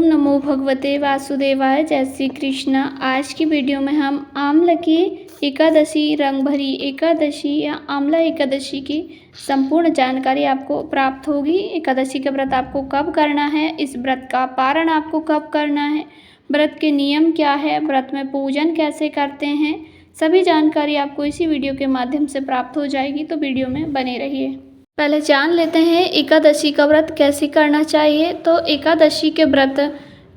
नमो भगवते वासुदेवाय। जय श्री कृष्ण। आज की वीडियो में हम आम्ल की एकादशी, रंग भरी एकादशी या आम्ला एकादशी की संपूर्ण जानकारी आपको प्राप्त होगी। एकादशी का व्रत आपको कब करना है, इस व्रत का पारण आपको कब करना है, व्रत के नियम क्या है, व्रत में पूजन कैसे करते हैं, सभी जानकारी आपको इसी वीडियो के माध्यम से प्राप्त हो जाएगी। तो वीडियो में बने रहिए। पहले जान लेते हैं एकादशी का व्रत कैसे करना चाहिए। तो एकादशी के व्रत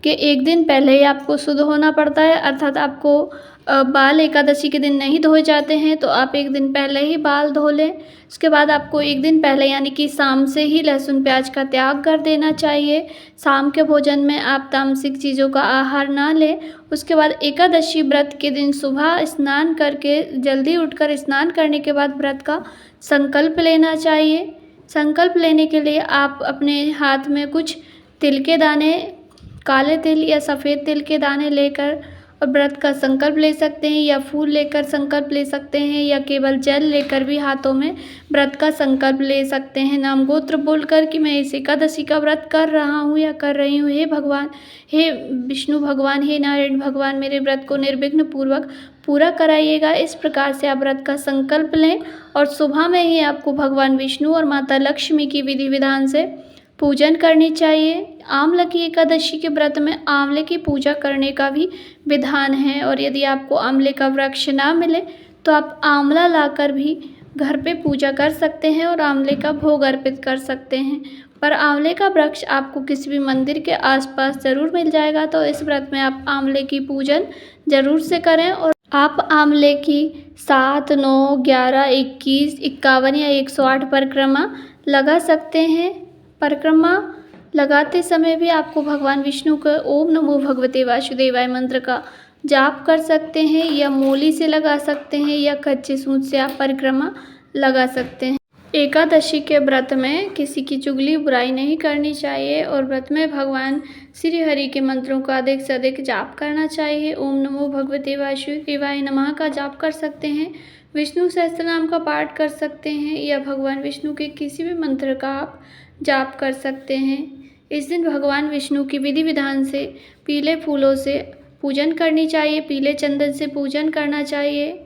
के एक दिन पहले ही आपको शुद्ध होना पड़ता है, अर्थात आपको बाल एकादशी के दिन नहीं धोए जाते हैं, तो आप एक दिन पहले ही बाल धो लें। उसके बाद आपको एक दिन पहले यानी कि शाम से ही लहसुन प्याज का त्याग कर देना चाहिए। शाम के भोजन में आप तामसिक चीज़ों का आहार ना लें। उसके बाद एकादशी व्रत के दिन सुबह स्नान करके, जल्दी उठकर स्नान करने के बाद व्रत का संकल्प लेना चाहिए। संकल्प लेने के लिए आप अपने हाथ में कुछ तिल के दाने, काले तिल या सफ़ेद तिल के दाने लेकर और व्रत का संकल्प ले सकते हैं, या फूल लेकर संकल्प ले सकते हैं, या केवल जल लेकर भी हाथों में व्रत का संकल्प ले सकते हैं। नाम गोत्र बोलकर कि मैं इस एकादशी का व्रत कर रहा हूँ या कर रही हूँ। हे भगवान, हे विष्णु भगवान, हे नारायण भगवान, मेरे व्रत को निर्विघ्न पूर्वक पूरा कराइएगा। इस प्रकार से आप व्रत का संकल्प लें और सुबह में ही आपको भगवान विष्णु और माता लक्ष्मी की विधि विधान से पूजन करनी चाहिए। आंवला की एकादशी के व्रत में आंवले की पूजा करने का भी विधान है, और यदि आपको आंवले का वृक्ष ना मिले तो आप आंवला लाकर भी घर पे पूजा कर सकते हैं और आंवले का भोग अर्पित कर सकते हैं। पर आंवले का वृक्ष आपको किसी भी मंदिर के आसपास ज़रूर मिल जाएगा, तो इस व्रत में आप आंवले की पूजन ज़रूर से करें। और आप आंवले की 7, 9, 11, 21, 51 या 108 परिक्रमा लगा सकते हैं। परिक्रमा लगाते समय भी आपको भगवान विष्णु का ओम नमो भगवते वासुदेवाय मंत्र का जाप कर सकते हैं, या मूली से लगा सकते हैं, या कच्चे सूत से आप परिक्रमा लगा सकते हैं। एकादशी के व्रत में किसी की चुगली बुराई नहीं करनी चाहिए, और व्रत में भगवान श्री हरि के मंत्रों का अधिक से अधिक जाप करना चाहिए। ओम नमो भगवते वासुदेवाय नमः का जाप कर सकते हैं, विष्णु सहस्त्रनाम का पाठ कर सकते हैं, या भगवान विष्णु के किसी भी मंत्र का आप जाप कर सकते हैं। इस दिन भगवान विष्णु की विधि विधान से पीले फूलों से पूजन करनी चाहिए, पीले चंदन से पूजन करना चाहिए।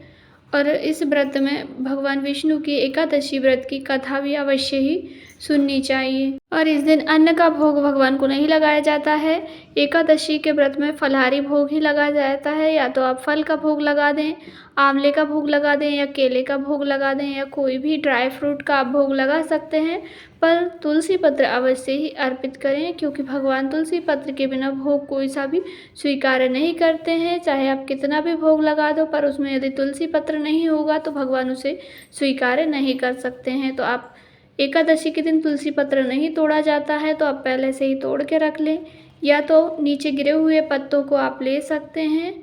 और इस व्रत में भगवान विष्णु की एकादशी व्रत की कथा भी अवश्य ही सुननी चाहिए। और इस दिन अन्न का भोग भगवान को नहीं लगाया जाता है। एकादशी के व्रत में फलाहारी भोग ही लगाया जाता है, या तो आप फल का भोग लगा दें, आंवले का भोग लगा दें, या केले का भोग लगा दें, या कोई भी ड्राई फ्रूट का आप भोग लगा सकते हैं। पर तुलसी पत्र अवश्य ही अर्पित करें, क्योंकि भगवान तुलसी पत्र के बिना भोग कोई सा भी स्वीकार नहीं करते हैं। चाहे आप कितना भी भोग लगा दो, पर उसमें यदि तुलसी पत्र नहीं होगा तो भगवान उसे स्वीकार नहीं कर सकते हैं। तो आप एकादशी के दिन तुलसी पत्र नहीं तोड़ा जाता है, तो आप पहले से ही तोड़ के रख लें, या तो नीचे गिरे हुए पत्तों को आप ले सकते हैं,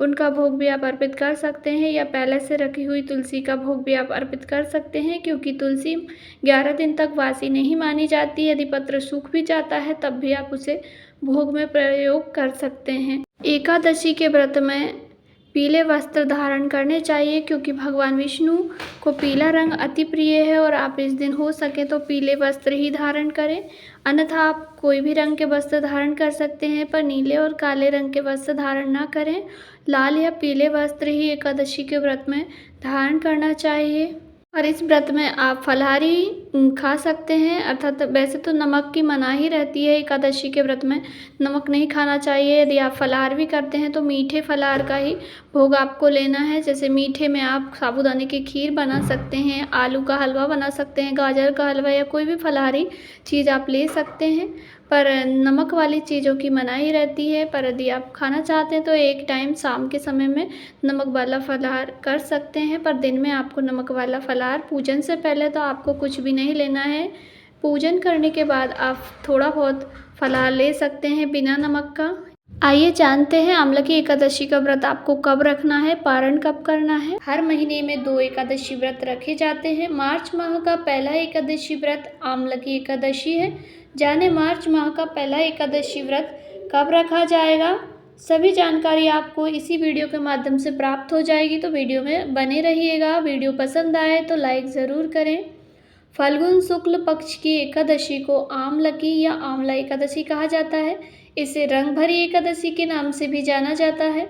उनका भोग भी आप अर्पित कर सकते हैं, या पहले से रखी हुई तुलसी का भोग भी आप अर्पित कर सकते हैं, क्योंकि तुलसी 11 दिन तक वासी नहीं मानी जाती। यदि पत्र सूख भी जाता है तब भी आप उसे भोग में प्रयोग कर सकते हैं। एकादशी के व्रत में पीले वस्त्र धारण करने चाहिए, क्योंकि भगवान विष्णु को पीला रंग अति प्रिय है, और आप इस दिन हो सके तो पीले वस्त्र ही धारण करें। अन्यथा आप कोई भी रंग के वस्त्र धारण कर सकते हैं, पर नीले और काले रंग के वस्त्र धारण ना करें। लाल या पीले वस्त्र ही एकादशी के व्रत में धारण करना चाहिए। और इस व्रत में आप फलाहारी खा सकते हैं, अर्थात वैसे तो नमक की मनाही रहती है, एकादशी के व्रत में नमक नहीं खाना चाहिए। यदि आप फलाहार भी करते हैं तो मीठे फलाहार का ही भोग आपको लेना है। जैसे मीठे में आप साबूदाने की खीर बना सकते हैं, आलू का हलवा बना सकते हैं, गाजर का हलवा, या कोई भी फलाहारी चीज़ आप ले सकते हैं। पर नमक वाली चीज़ों की मनाही रहती है। पर यदि आप खाना चाहते हैं तो एक टाइम शाम के समय में नमक वाला फलाहार कर सकते हैं, पर दिन में आपको नमक वाला फलाहार पूजन से पहले तो आपको कुछ भी नहीं लेना है। पूजन करने के बाद आप थोड़ा बहुत फलाहार ले सकते हैं बिना नमक का। आइए जानते हैं आंवला की एकादशी का व्रत आपको कब रखना है, पारण कब करना है। हर महीने में 2 एकादशी व्रत रखे जाते हैं। मार्च माह का पहला एकादशी व्रत आंवला की एकादशी है। जाने मार्च माह का पहला एकादशी व्रत कब रखा जाएगा, सभी जानकारी आपको इसी वीडियो के माध्यम से प्राप्त हो जाएगी। तो वीडियो में बने रहिएगा। वीडियो पसंद आए तो लाइक ज़रूर करें। फाल्गुन शुक्ल पक्ष की एकादशी को आमलकी या आंवला एकादशी कहा जाता है। इसे रंगभरी एकादशी के नाम से भी जाना जाता है।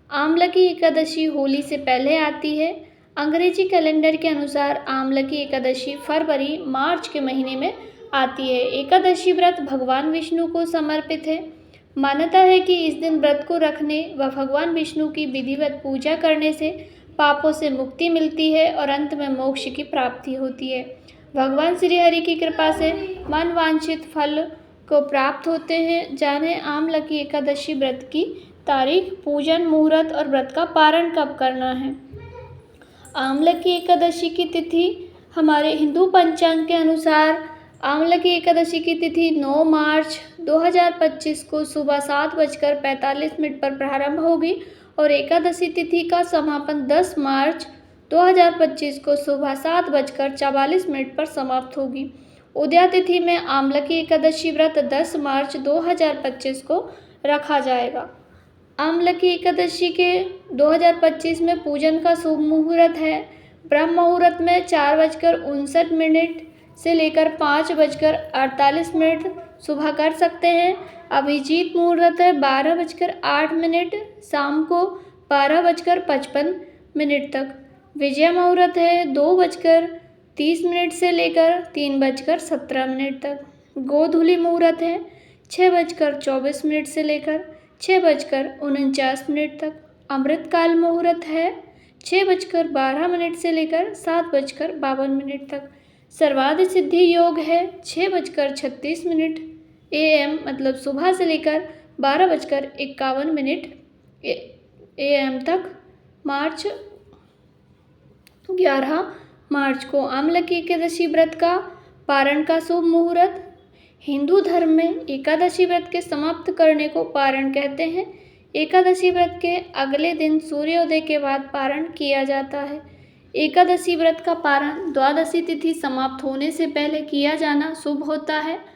आंवला की एकादशी होली से पहले आती है। अंग्रेजी कैलेंडर के अनुसार आंवला की एकादशी फरवरी मार्च के महीने में आती है। एकादशी व्रत भगवान विष्णु को समर्पित है। मान्यता है कि इस दिन व्रत को रखने व भगवान विष्णु की विधिवत पूजा करने से पापों से मुक्ति मिलती है और अंत में मोक्ष की प्राप्ति होती है। भगवान श्री हरि की कृपा से मन वांछित फल को प्राप्त होते हैं। जानें आंवला की एकादशी व्रत की तारीख, पूजन, मुहूर्त और व्रत का पारण कब करना है। आंवला की एकादशी की तिथि हमारे हिंदू पंचांग के अनुसार आंवला की एकादशी की तिथि 9 मार्च 2025 को सुबह 7:45 पर प्रारंभ होगी और एकादशी तिथि का समापन 10 मार्च 2025 को सुबह 7:44 पर समाप्त होगी। उदया तिथि में आंवला की एकादशी व्रत 10 मार्च 2025 को रखा जाएगा। आंवला की एकादशी के 2025 में पूजन का शुभ मुहूर्त है। ब्रह्म मुहूर्त में 4:59 से लेकर 5:48 सुबह कर सकते हैं। अभिजीत मुहूर्त है 12:08 शाम को 12:55 तक। विजय मुहूर्त है 2:30 से लेकर 3:17 तक। गोधूली मुहूर्त है 6:24 से लेकर 6:49 तक। अमृतकाल मुहूर्त है 6:12 से लेकर 7:52 तक। सर्वार्थ सिद्धि योग है 6:36 AM मतलब सुबह से लेकर 12:51 AM तक। 11 मार्च को आंवला की एकादशी व्रत का पारण का शुभ मुहूर्त। हिंदू धर्म में एकादशी व्रत के समाप्त करने को पारण कहते हैं। एकादशी व्रत के अगले दिन सूर्योदय के बाद पारण किया जाता है। एकादशी व्रत का पारण द्वादशी तिथि समाप्त होने से पहले किया जाना शुभ होता है।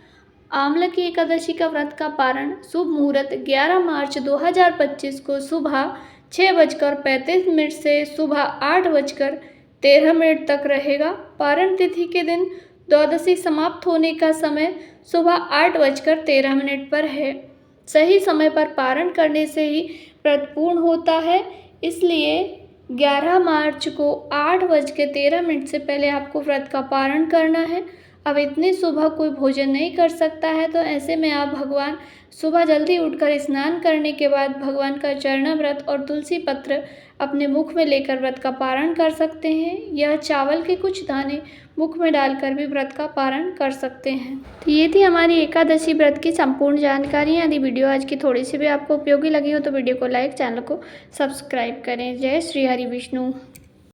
आंवला की एकादशी का व्रत का पारण शुभ मुहूर्त 11 मार्च 2025 को सुबह 6:35 से सुबह 8:13 तक रहेगा। पारण तिथि के दिन द्वादशी समाप्त होने का समय सुबह 8:13 पर है। सही समय पर पारण करने से ही व्रत पूर्ण होता है, इसलिए 11 मार्च को 8:13 से पहले आपको व्रत का पारण करना है। अब इतनी सुबह कोई भोजन नहीं कर सकता है, तो ऐसे में आप भगवान सुबह जल्दी उठकर स्नान करने के बाद भगवान का चरणामृत और तुलसी पत्र अपने मुख में लेकर व्रत का पारण कर सकते हैं। यह चावल के कुछ दाने मुख में डालकर भी व्रत का पारण कर सकते हैं। तो ये थी हमारी एकादशी व्रत की संपूर्ण जानकारी। यदि वीडियो आज की थोड़ी सी भी आपको उपयोगी लगी हो तो वीडियो को लाइक, चैनल को सब्सक्राइब करें। जय श्री हरि विष्णु।